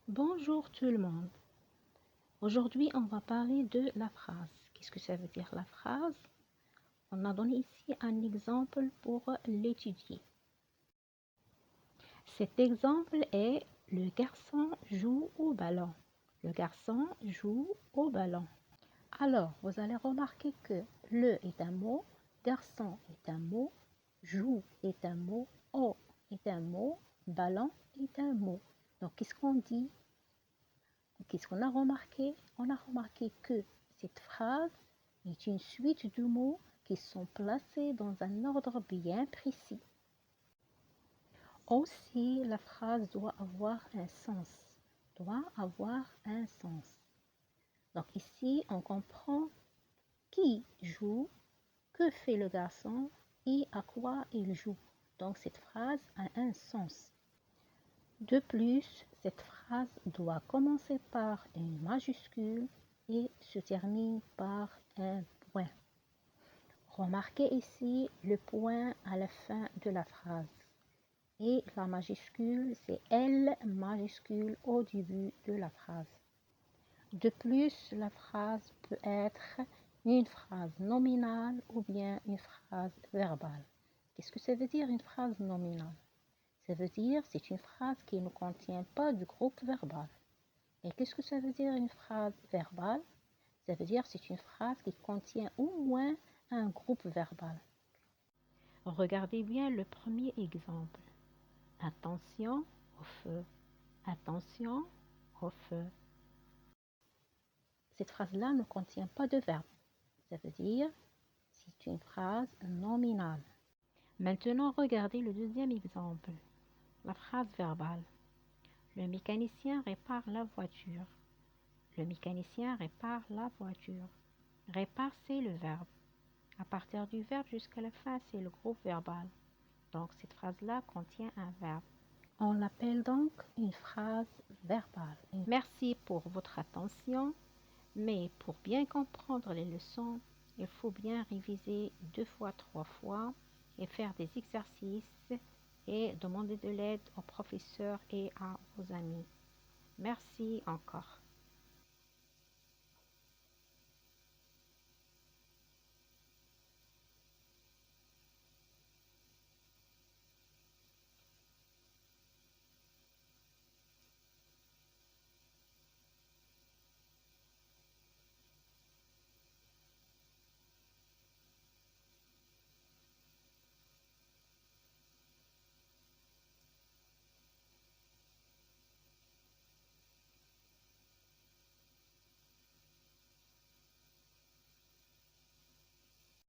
Bonjour tout le monde. Aujourd'hui, on va parler de la phrase. Qu'est-ce que ça veut dire la phrase? On a donné ici un exemple pour l'étudier. Cet exemple est le garçon joue au ballon. Le garçon joue au ballon. Alors, vous allez remarquer que le est un mot, garçon est un mot, joue est un mot, au est un mot, ballon est un mot. Donc, qu'est-ce qu'on dit? Qu'est-ce qu'on a remarqué? On a remarqué que cette phrase est une suite de mots qui sont placés dans un ordre bien précis. Aussi, la phrase doit avoir un sens. Doit avoir un sens. Donc ici, on comprend qui joue, que fait le garçon et à quoi il joue. Donc cette phrase a un sens. De plus, cette phrase doit commencer par une majuscule et se termine par un point. Remarquez ici le point à la fin de la phrase. Et la majuscule, c'est L majuscule au début de la phrase. De plus, la phrase peut être une phrase nominale ou bien une phrase verbale. Qu'est-ce que ça veut dire une phrase nominale? Ça veut dire c'est une phrase qui ne contient pas du groupe verbal. Et qu'est-ce que ça veut dire une phrase verbale? Ça veut dire c'est une phrase qui contient au moins un groupe verbal. Regardez bien le premier exemple. Attention au feu. Attention au feu. Cette phrase-là ne contient pas de verbe. Ça veut dire c'est une phrase nominale. Maintenant, regardez le deuxième exemple. La phrase verbale. Le mécanicien répare la voiture. Le mécanicien répare la voiture. Répare, c'est le verbe. À partir du verbe jusqu'à la fin, c'est le groupe verbal. Donc, cette phrase-là contient un verbe. On l'appelle donc une phrase verbale. Merci pour votre attention, mais pour bien comprendre les leçons, il faut bien réviser 2 fois, 3 fois et faire des exercices et demander de l'aide aux professeurs et à vos amis. Merci encore.